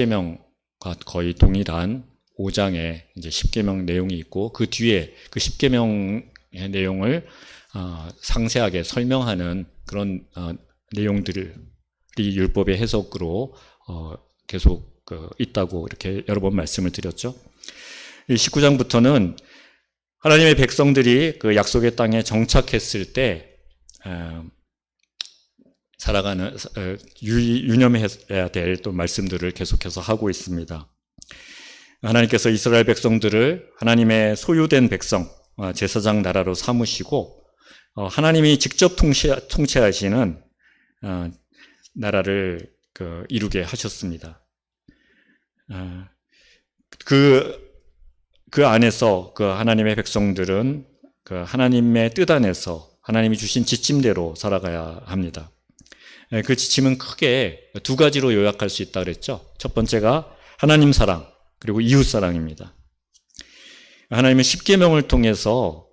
십계명과 거의 동일한 5장의 이제 십계명 내용이 있고 그 뒤에 그 십계명의 내용을 상세하게 설명하는 그런 내용들이 율법의 해석으로 계속 있다고 이렇게 여러 번 말씀을 드렸죠. 이 19장부터는 하나님의 백성들이 그 약속의 땅에 정착했을 때 살아가는 유념해야 될 또 말씀들을 계속해서 하고 있습니다. 하나님께서 이스라엘 백성들을 하나님의 소유된 백성, 제사장 나라로 삼으시고 하나님이 직접 통치하시는 나라를 이루게 하셨습니다. 그 안에서 그 하나님의 백성들은 그 하나님의 뜻 안에서 하나님이 주신 지침대로 살아가야 합니다. 그 지침은 크게 두 가지로 요약할 수 있다고 그랬죠. 첫 번째가 하나님 사랑, 그리고 이웃 사랑입니다. 하나님은 십계명을 통해서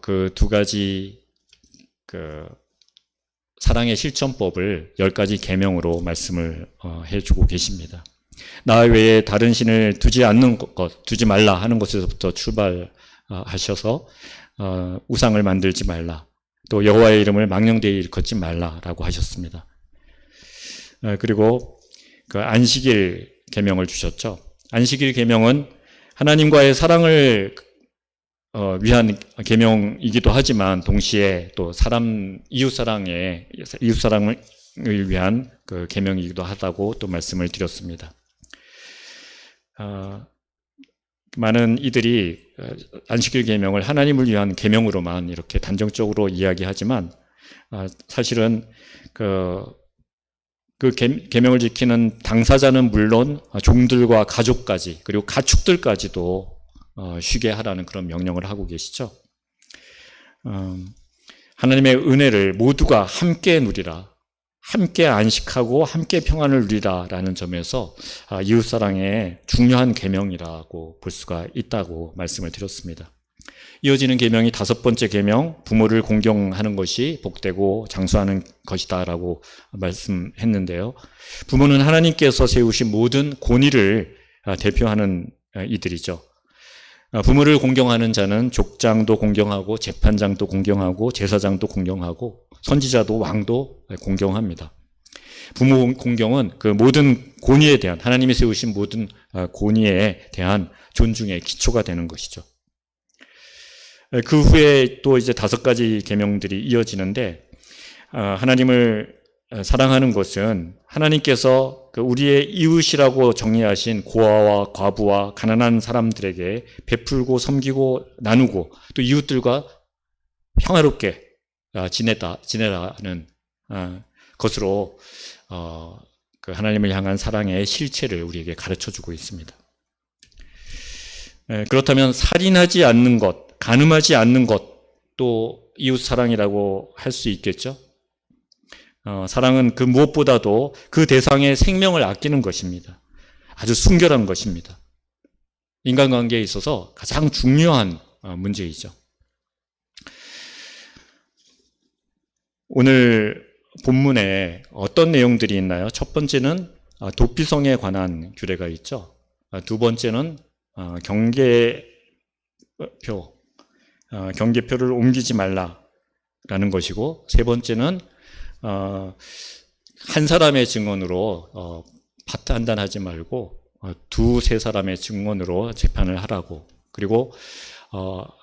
그 두 가지 사랑의 실천법을 10가지 계명으로 말씀을 해주고 계십니다. 나 외에 다른 신을 두지 말라 하는 것에서부터 출발하셔서 우상을 만들지 말라, 또 여호와의 이름을 망령되이 일컫지 말라라고 하셨습니다. 그리고 그 안식일 계명을 주셨죠. 안식일 계명은 하나님과의 사랑을 위한 계명이기도 하지만 동시에 또 이웃 사랑을 위한 그 계명이기도 하다고 또 말씀을 드렸습니다. 많은 이들이 안식일 계명을 하나님을 위한 계명으로만 이렇게 단정적으로 이야기하지만 사실은 그 계명을 지키는 당사자는 물론 종들과 가족까지 그리고 가축들까지도 쉬게 하라는 그런 명령을 하고 계시죠. 하나님의 은혜를 모두가 함께 누리라, 함께 안식하고 함께 평안을 누리라라는 점에서 이웃사랑의 중요한 계명이라고 볼 수가 있다고 말씀을 드렸습니다. 이어지는 계명이 5번째 계명, 부모를 공경하는 것이 복되고 장수하는 것이다라고 말씀했는데요. 부모는 하나님께서 세우신 모든 권위를 대표하는 이들이죠. 부모를 공경하는 자는 족장도 공경하고 재판장도 공경하고 제사장도 공경하고 선지자도 왕도 공경합니다. 부모 공경은 그 모든 권위에 대한, 하나님이 세우신 모든 권위에 대한 존중의 기초가 되는 것이죠. 그 후에 또 이제 5가지 계명들이 이어지는데, 하나님을 사랑하는 것은 하나님께서 우리의 이웃이라고 정의하신 고아와 과부와 가난한 사람들에게 베풀고 섬기고 나누고 또 이웃들과 평화롭게 지내라는 것으로 그 하나님을 향한 사랑의 실체를 우리에게 가르쳐주고 있습니다. 그렇다면 살인하지 않는 것, 간음하지 않는 것도 이웃 사랑이라고 할 수 있겠죠. 사랑은 그 무엇보다도 그 대상의 생명을 아끼는 것입니다. 아주 순결한 것입니다. 인간관계에 있어서 가장 중요한 문제이죠. 오늘 본문에 어떤 내용들이 있나요? 첫 번째는 도피성에 관한 규례가 있죠. 두 번째는 경계표를 옮기지 말라라는 것이고, 세 번째는 한 사람의 증언으로 판단하지 말고 2-3 사람의 증언으로 재판을 하라고, 그리고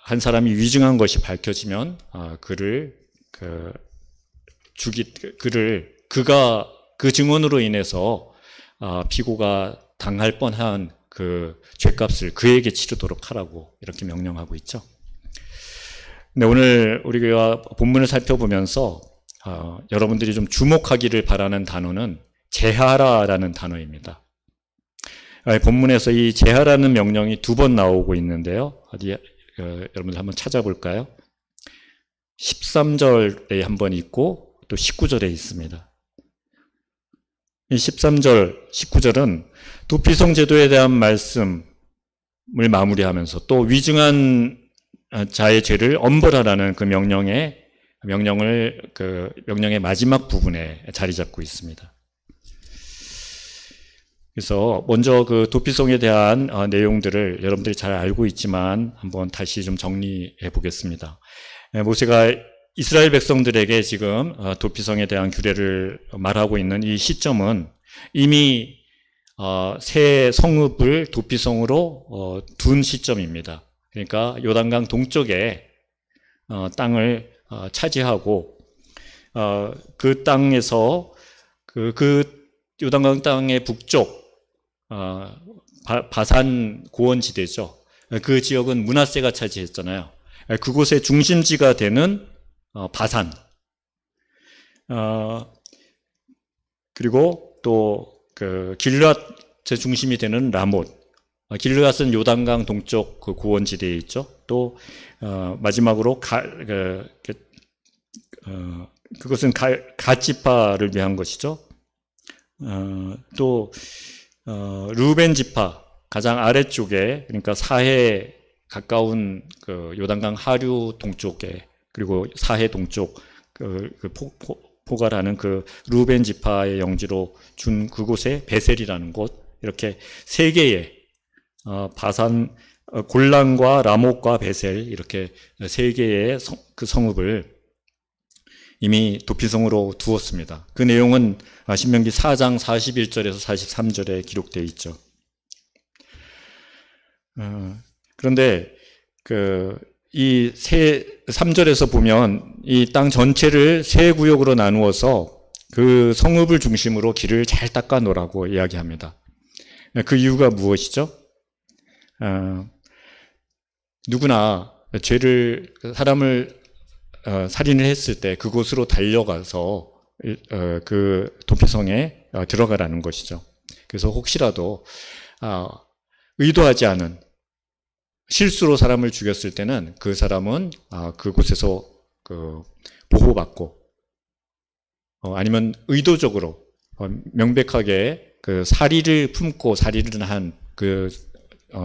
한 사람이 위증한 것이 밝혀지면 그가 그 증언으로 인해서 피고가 당할 뻔한 그 죄값을 그에게 치르도록 하라고 이렇게 명령하고 있죠. 근데 오늘 우리가 본문을 살펴보면서 여러분들이 좀 주목하기를 바라는 단어는 제하라라는 단어입니다. 본문에서 이 제하라는 명령이 2번 나오고 있는데요. 어디 여러분들 한번 찾아볼까요? 13절에 한번 있고 또 19절에 있습니다. 이 13절, 19절은 도피성 제도에 대한 말씀을 마무리하면서 또 위증한 자의 죄를 엄벌하라는 그 명령의 마지막 부분에 자리 잡고 있습니다. 그래서 먼저 그 도피성에 대한 내용들을 여러분들이 잘 알고 있지만 한번 다시 좀 정리해 보겠습니다. 모세가 이스라엘 백성들에게 지금 도피성에 대한 규례를 말하고 있는 이 시점은 이미 새 성읍을 도피성으로 둔 시점입니다. 그러니까 요단강 동쪽에 땅을 차지하고 그 땅에서 그 요단강 땅의 북쪽 바산 고원지대죠. 그 지역은 므낫세가 차지했잖아요. 그곳의 중심지가 되는 바산, 그리고 또 그 길르앗의 중심이 되는 라못. 길르앗은 요단강 동쪽 그 고원지대에 있죠. 또 마지막으로 그것은 갓지파를 위한 것이죠. 또 루벤 지파 가장 아래쪽에, 그러니까 사해 가까운 그 요단강 하류 동쪽에, 그리고 사해 동쪽 포괄하는 그 루벤 지파의 영지로 준 그곳에 베셀이라는 곳, 이렇게 세 개의 바산, 골란과 라못과 베셀, 이렇게 세 개의 그 성읍을 이미 도피성으로 두었습니다. 그 내용은 신명기 4장 41절에서 43절에 기록되어 있죠. 그런데 이 3절에서 보면 이 땅 전체를 세 구역으로 나누어서 그 성읍을 중심으로 길을 잘 닦아 놓으라고 이야기합니다. 그 이유가 무엇이죠? 누구나 사람을 살인을 했을 때 그곳으로 달려가서 그 도피성에 들어가라는 것이죠. 그래서 혹시라도 의도하지 않은 실수로 사람을 죽였을 때는 그 사람은 그곳에서 보호받고, 아니면 의도적으로 명백하게 그 살인을 품고 살인을 한 그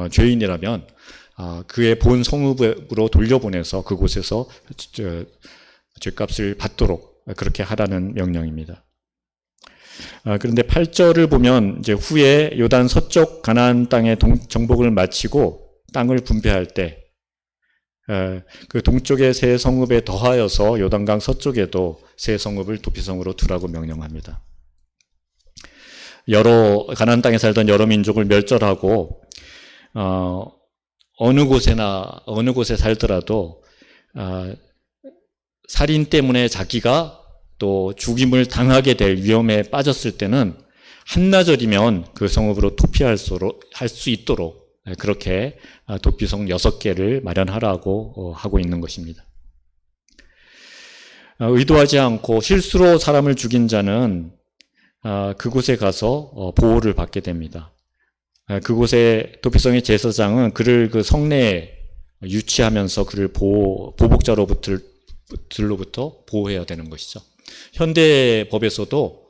죄인이라면 그의 본 성읍으로 돌려보내서 그곳에서 죄값을 받도록 그렇게 하라는 명령입니다. 그런데 8절을 보면 이제 후에 요단 서쪽 가나안 땅의 정복을 마치고 땅을 분배할 때 그 동쪽의 세 성읍에 더하여서 요단강 서쪽에도 세 성읍을 도피성으로 두라고 명령합니다. 가나안 땅에 살던 여러 민족을 멸절하고 어느 곳에 살더라도 살인 때문에 자기가 또 죽임을 당하게 될 위험에 빠졌을 때는 한나절이면 그 성읍으로 도피할 수 있도록 그렇게 도피성 6개를 마련하라고 하고 있는 것입니다. 의도하지 않고 실수로 사람을 죽인 자는 그곳에 가서 보호를 받게 됩니다. 그곳의 도피성의 제사장은 그를 그 성내에 유치하면서 그를 보복자로부터 보호해야 되는 것이죠. 현대 법에서도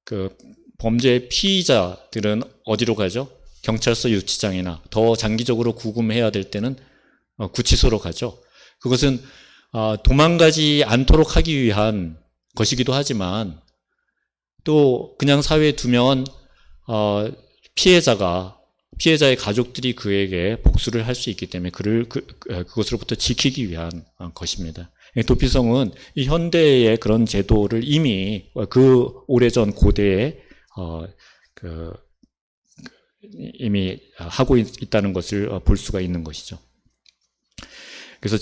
그 범죄 피의자들은 어디로 가죠? 경찰서 유치장이나 더 장기적으로 구금해야 될 때는 구치소로 가죠. 그것은 도망가지 않도록 하기 위한 것이기도 하지만, 또 그냥 사회에 두면 피해자의 가족들이 그에게 복수를 할 수 있기 때문에 그것으로부터 지키기 위한 것입니다. 도피성은 이 현대의 그런 제도를 이미 그 오래전 고대에 이미 하고 있다는 것을 볼 수가 있는 것이죠. 그래서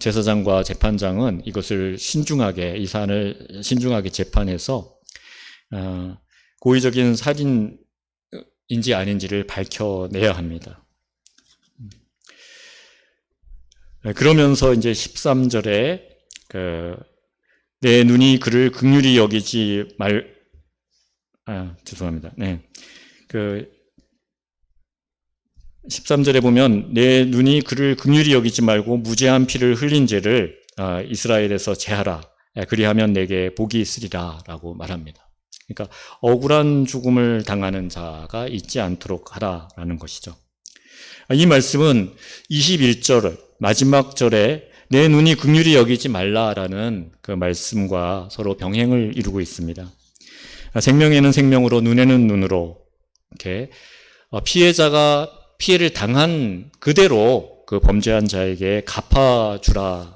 제사장과 재판장은 이것을 이 사안을 신중하게 재판해서 고의적인 살인인지 아닌지를 밝혀내야 합니다. 그러면서 이제 13절에 내 눈이 그를 긍휼히 여기지 죄송합니다. 네. 13절에 보면 내 눈이 그를 긍휼히 여기지 말고 무죄한 피를 흘린 죄를 이스라엘에서 제하라. 그리하면 내게 복이 있으리라 라고 말합니다. 그러니까 억울한 죽음을 당하는 자가 있지 않도록 하라라는 것이죠. 이 말씀은 21절 마지막 절에 내 눈이 긍휼히 여기지 말라라는 그 말씀과 서로 병행을 이루고 있습니다. 생명에는 생명으로, 눈에는 눈으로, 이렇게 피해자가 피해를 당한 그대로 그 범죄한 자에게 갚아주라라는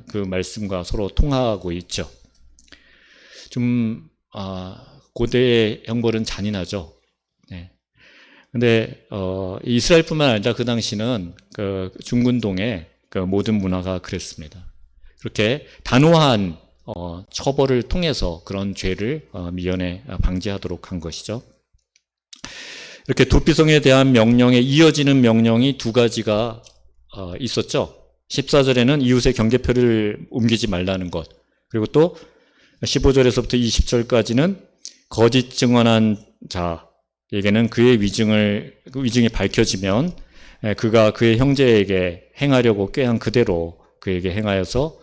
그 말씀과 서로 통하고 있죠. 좀 고대의 형벌은 잔인하죠. 네. 근데 이스라엘뿐만 아니라 그 당시는 그 중근동의 그 모든 문화가 그랬습니다. 그렇게 단호한 처벌을 통해서 그런 죄를 미연에 방지하도록 한 것이죠. 이렇게 도피성에 대한 명령에 이어지는 명령이 두 가지가 있었죠. 14절에는 이웃의 경계표를 옮기지 말라는 것, 그리고 또 15절에서부터 20절까지는 거짓 증언한 자에게는 그의 위증이 밝혀지면 그가 그의 형제에게 행하려고 꾀한 그대로 그에게 행하여서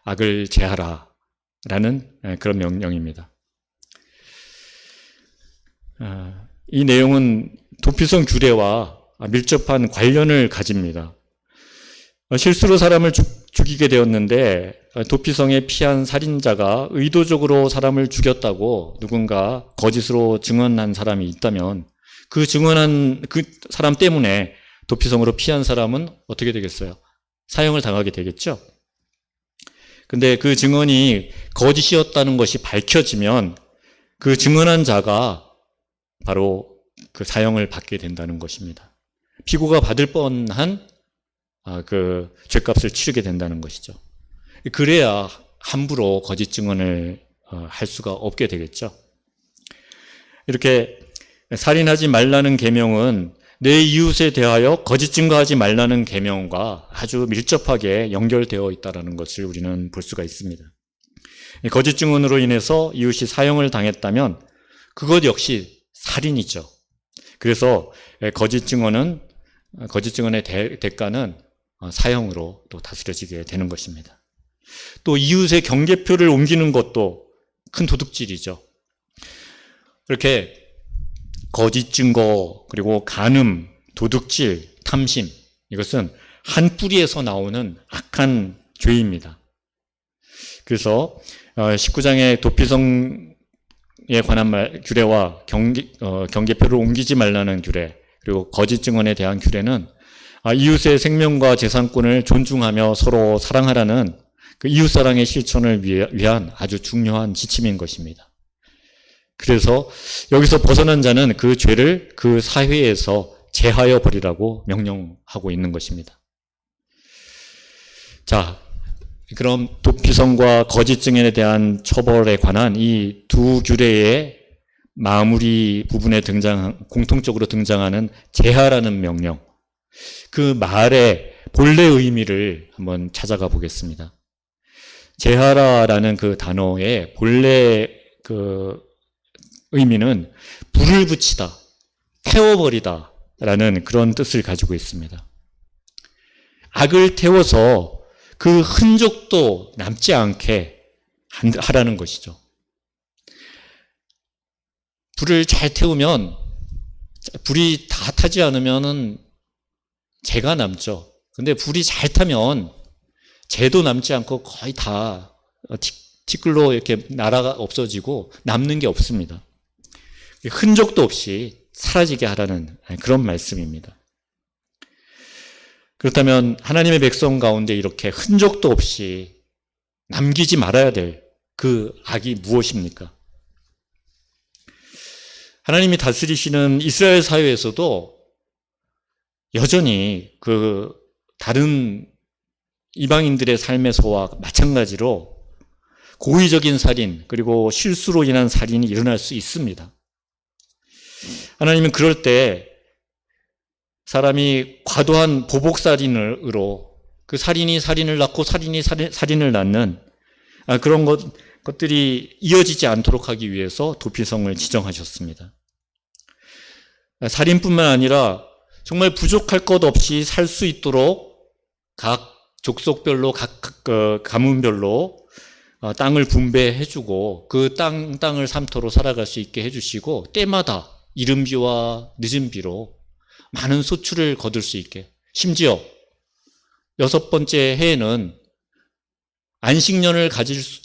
악을 제하라라는 그런 명령입니다. 이 내용은 도피성 규례와 밀접한 관련을 가집니다. 실수로 사람을 죽이게 되었는데 도피성에 피한 살인자가 의도적으로 사람을 죽였다고 누군가 거짓으로 증언한 사람이 있다면 그 증언한 그 사람 때문에 도피성으로 피한 사람은 어떻게 되겠어요? 사형을 당하게 되겠죠? 근데 그 증언이 거짓이었다는 것이 밝혀지면 그 증언한 자가 바로 그 사형을 받게 된다는 것입니다. 피고가 받을 뻔한 그 죄값을 치르게 된다는 것이죠. 그래야 함부로 거짓 증언을 할 수가 없게 되겠죠. 이렇게 살인하지 말라는 계명은 내 이웃에 대하여 거짓 증거하지 말라는 계명과 아주 밀접하게 연결되어 있다는 것을 우리는 볼 수가 있습니다. 거짓 증언으로 인해서 이웃이 사형을 당했다면 그것 역시 살인이죠. 그래서 거짓 증언의 대가는 사형으로 또 다스려지게 되는 것입니다. 또 이웃의 경계표를 옮기는 것도 큰 도둑질이죠. 이렇게 거짓 증거, 그리고 간음, 도둑질, 탐심, 이것은 한 뿌리에서 나오는 악한 죄입니다. 그래서 19장의 도피성에 관한 규례와 경계표를 옮기지 말라는 규례, 그리고 거짓 증언에 대한 규례는 이웃의 생명과 재산권을 존중하며 서로 사랑하라는 그 이웃사랑의 실천을 위한 아주 중요한 지침인 것입니다. 그래서 여기서 벗어난 자는 그 죄를 그 사회에서 제하여 버리라고 명령하고 있는 것입니다. 자, 그럼 도피성과 거짓 증언에 대한 처벌에 관한 이 두 규례의 마무리 부분에 공통적으로 등장하는 제하라는 명령, 그 말의 본래 의미를 한번 찾아가 보겠습니다. 제하라라는 그 단어의 본래 그 의미는 불을 붙이다, 태워버리다 라는 그런 뜻을 가지고 있습니다. 악을 태워서 그 흔적도 남지 않게 하라는 것이죠. 불을 잘 태우면 불이 다 타지 않으면은 재가 남죠. 근데 불이 잘 타면 재도 남지 않고 거의 다 티끌로 이렇게 날아가 없어지고 남는 게 없습니다. 흔적도 없이 사라지게 하라는 그런 말씀입니다. 그렇다면 하나님의 백성 가운데 이렇게 흔적도 없이 남기지 말아야 될 그 악이 무엇입니까? 하나님이 다스리시는 이스라엘 사회에서도 여전히 그 다른 이방인들의 삶에서와 마찬가지로 고의적인 살인, 그리고 실수로 인한 살인이 일어날 수 있습니다. 하나님은 그럴 때 사람이 과도한 보복살인으로 그 살인이 살인을 낳고 살인이 살인을 낳는 그런 것들이 이어지지 않도록 하기 위해서 도피성을 지정하셨습니다. 살인뿐만 아니라 정말 부족할 것 없이 살 수 있도록 각 족속별로, 각 가문별로 땅을 분배해주고 그 땅을 삼터로 살아갈 수 있게 해주시고 때마다 이른 비와 늦은 비로 많은 소출을 거둘 수 있게, 심지어 6번째 해에는 안식년을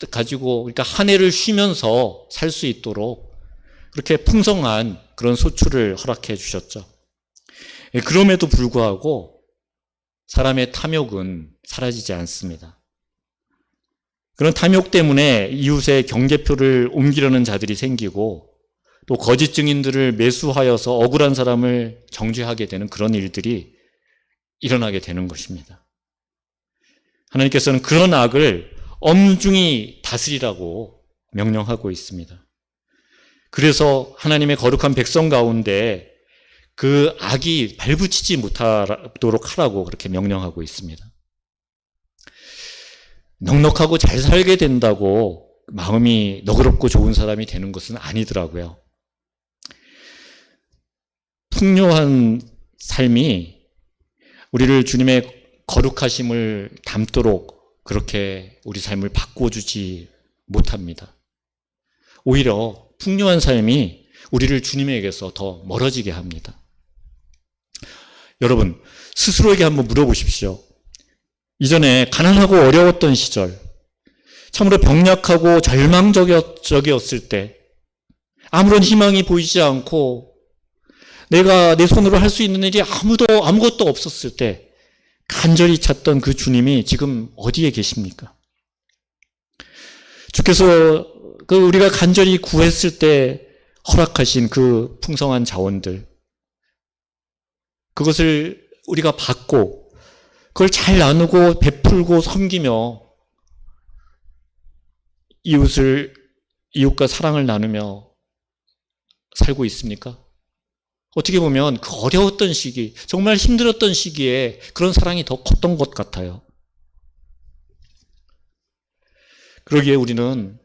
가지고 그러니까 한 해를 쉬면서 살 수 있도록 그렇게 풍성한 그런 소출을 허락해 주셨죠. 그럼에도 불구하고 사람의 탐욕은 사라지지 않습니다. 그런 탐욕 때문에 이웃의 경계표를 옮기려는 자들이 생기고 또 거짓 증인들을 매수하여서 억울한 사람을 정죄하게 되는 그런 일들이 일어나게 되는 것입니다. 하나님께서는 그런 악을 엄중히 다스리라고 명령하고 있습니다. 그래서 하나님의 거룩한 백성 가운데 그 악이 발붙이지 못하도록 하라고 그렇게 명령하고 있습니다. 넉넉하고 잘 살게 된다고 마음이 너그럽고 좋은 사람이 되는 것은 아니더라고요. 풍요한 삶이 우리를 주님의 거룩하심을 담도록 그렇게 우리 삶을 바꿔주지 못합니다. 오히려 풍요한 삶이 우리를 주님에게서 더 멀어지게 합니다. 여러분, 스스로에게 한번 물어보십시오. 이전에 가난하고 어려웠던 시절, 참으로 병약하고 절망적이었을 때, 아무런 희망이 보이지 않고 내가 내 손으로 할 수 있는 일이 아무것도 없었을 때 간절히 찾던 그 주님이 지금 어디에 계십니까? 주께서 우리가 간절히 구했을 때 허락하신 그 풍성한 자원들, 그것을 우리가 받고 그걸 잘 나누고 베풀고 섬기며 이웃과 사랑을 나누며 살고 있습니까? 어떻게 보면 그 어려웠던 시기, 정말 힘들었던 시기에 그런 사랑이 더 컸던 것 같아요. 그러기에 우리는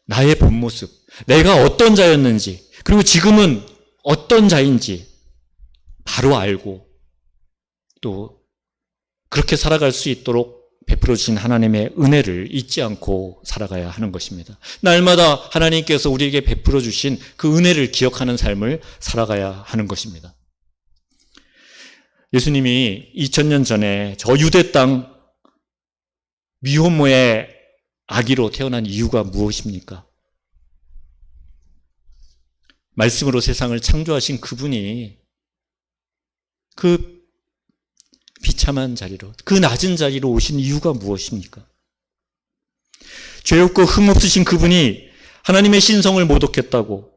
나의 본 모습, 내가 어떤 자였는지, 그리고 지금은 어떤 자인지 바로 알고 또 그렇게 살아갈 수 있도록 베풀어 주신 하나님의 은혜를 잊지 않고 살아가야 하는 것입니다. 날마다 하나님께서 우리에게 베풀어 주신 그 은혜를 기억하는 삶을 살아가야 하는 것입니다. 예수님이 2000년 전에 저 유대 땅 미혼모의 아기로 태어난 이유가 무엇입니까? 말씀으로 세상을 창조하신 그분이 그 비참한 자리로, 그 낮은 자리로 오신 이유가 무엇입니까? 죄 없고 흠 없으신 그분이 하나님의 신성을 모독했다고,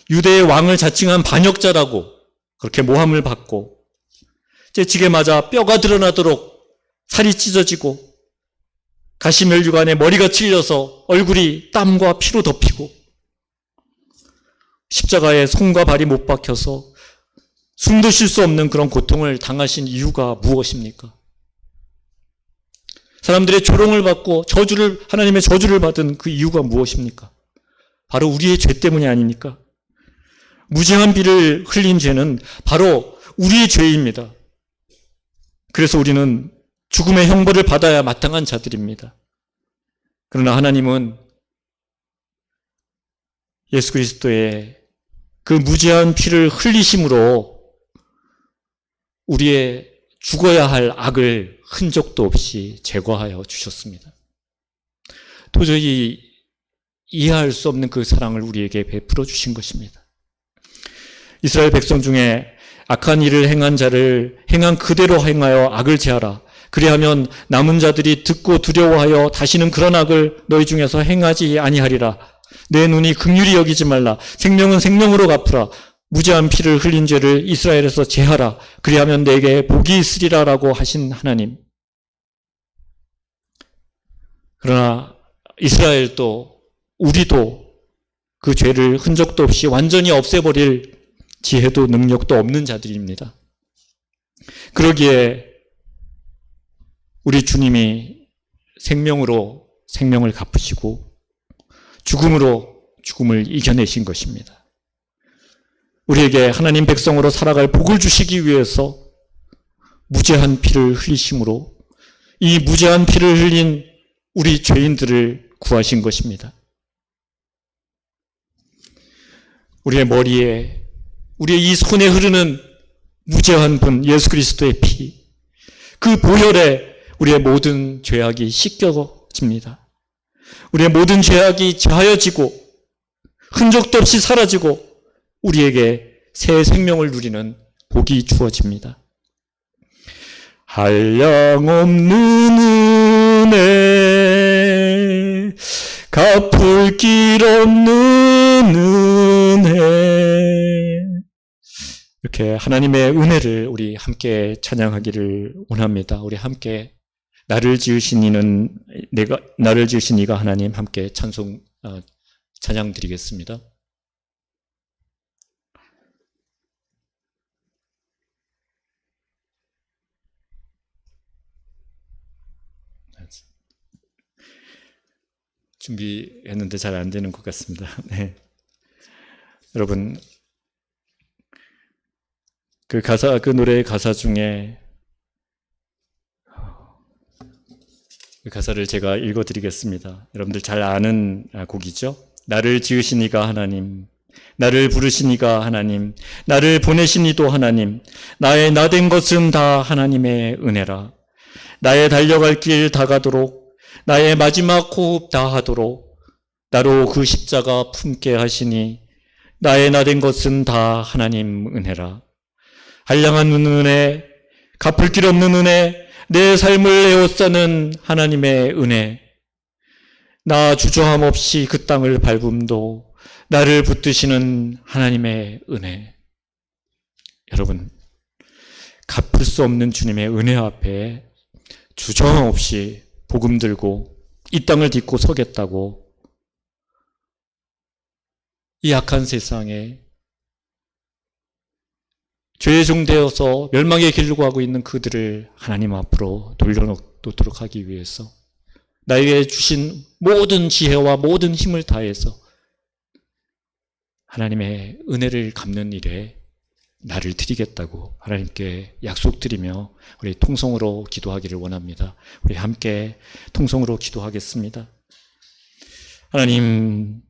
유대의 왕을 자칭한 반역자라고 그렇게 모함을 받고, 채찍에 맞아 뼈가 드러나도록 살이 찢어지고, 가시면류관에 머리가 찔려서 얼굴이 땀과 피로 덮이고, 십자가에 손과 발이 못 박혀서 숨도 쉴 수 없는 그런 고통을 당하신 이유가 무엇입니까? 사람들의 조롱을 받고 하나님의 저주를 받은 그 이유가 무엇입니까? 바로 우리의 죄 때문이 아닙니까? 무죄한 피를 흘린 죄는 바로 우리의 죄입니다. 그래서 우리는 죽음의 형벌을 받아야 마땅한 자들입니다. 그러나 하나님은 예수 그리스도의 그 무죄한 피를 흘리심으로 우리의 죽어야 할 악을 흔적도 없이 제거하여 주셨습니다. 도저히 이해할 수 없는 그 사랑을 우리에게 베풀어 주신 것입니다. 이스라엘 백성 중에 악한 일을 행한 자를 행한 그대로 행하여 악을 제하라. 그리하면 남은 자들이 듣고 두려워하여 다시는 그런 악을 너희 중에서 행하지 아니하리라. 내 눈이 긍휼히 여기지 말라. 생명은 생명으로 갚으라. 무죄한 피를 흘린 죄를 이스라엘에서 제하라. 그리하면 내게 복이 있으리라라고 하신 하나님. 그러나 이스라엘도 우리도 그 죄를 흔적도 없이 완전히 없애버릴 지혜도 능력도 없는 자들입니다. 그러기에 우리 주님이 생명으로 생명을 갚으시고 죽음으로 죽음을 이겨내신 것입니다. 우리에게 하나님 백성으로 살아갈 복을 주시기 위해서 무죄한 피를 흘리심으로 이 무죄한 피를 흘린 우리 죄인들을 구하신 것입니다. 우리의 머리에, 우리의 이 손에 흐르는 무죄한 분 예수 그리스도의 피, 그 보혈에 우리의 모든 죄악이 씻겨집니다. 우리의 모든 죄악이 제하여지고 흔적도 없이 사라지고 우리에게 새 생명을 누리는 복이 주어집니다. 한량없는 은혜, 갚을 길 없는 은혜. 이렇게 하나님의 은혜를 우리 함께 찬양하기를 원합니다. 우리 함께 나를 지으신 이가 하나님 함께 찬양 드리겠습니다. 준비했는데 잘 안 되는 것 같습니다. 네. 여러분, 그 노래의 가사 중에 그 가사를 제가 읽어드리겠습니다. 여러분들 잘 아는 곡이죠. 나를 지으신 이가 하나님, 나를 부르신 이가 하나님, 나를 보내신 이도 하나님, 나의 나된 것은 다 하나님의 은혜라. 나의 달려갈 길 다 가도록, 나의 마지막 호흡 다 하도록 나로 그 십자가 품게 하시니 나의 나된 것은 다 하나님 은혜라. 한량한 은혜, 갚을 길 없는 은혜, 내 삶을 에워싸는 하나님의 은혜. 나 주저함 없이 그 땅을 밟음도 나를 붙드시는 하나님의 은혜. 여러분, 갚을 수 없는 주님의 은혜 앞에 주저함 없이 복음 들고 이 땅을 딛고 서겠다고 이 악한 세상에 죄의 종되어서 멸망의 길로 가고 있는 그들을 하나님 앞으로 돌려놓도록 하기 위해서 나에게 주신 모든 지혜와 모든 힘을 다해서 하나님의 은혜를 갚는 일에 나를 드리겠다고 하나님께 약속드리며 우리 통성으로 기도하기를 원합니다. 우리 함께 통성으로 기도하겠습니다. 하나님,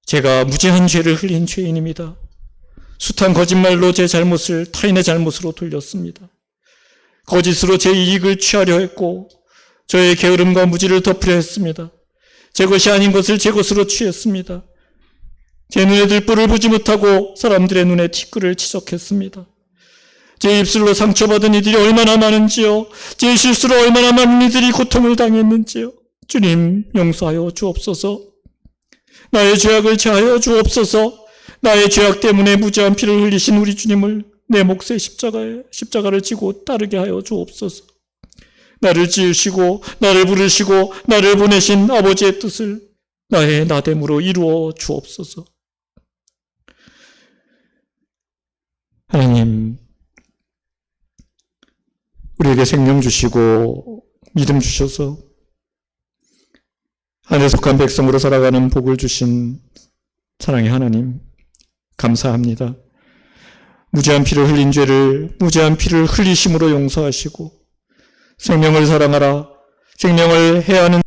제가 무지한 죄를 흘린 죄인입니다. 숱한 거짓말로 제 잘못을 타인의 잘못으로 돌렸습니다. 거짓으로 제 이익을 취하려 했고 저의 게으름과 무지를 덮으려 했습니다. 제 것이 아닌 것을 제 것으로 취했습니다. 제 눈에 들불을 보지 못하고 사람들의 눈에 티끌을 치적했습니다. 제 입술로 상처받은 이들이 얼마나 많은지요. 제 실수로 얼마나 많은 이들이 고통을 당했는지요. 주님, 용서하여 주옵소서. 나의 죄악을 제하여 주옵소서. 나의 죄악 때문에 무지한 피를 흘리신 우리 주님을 내 몫의 십자가를 지고 따르게 하여 주옵소서. 나를 지으시고 나를 부르시고 나를 보내신 아버지의 뜻을 나의 나됨으로 이루어 주옵소서. 하나님, 우리에게 생명 주시고 믿음 주셔서 안에 속한 백성으로 살아가는 복을 주신 사랑의 하나님, 감사합니다. 무지한 피를 흘린 죄를 무지한 피를 흘리심으로 용서하시고 생명을 사랑하라, 생명을 해야 하는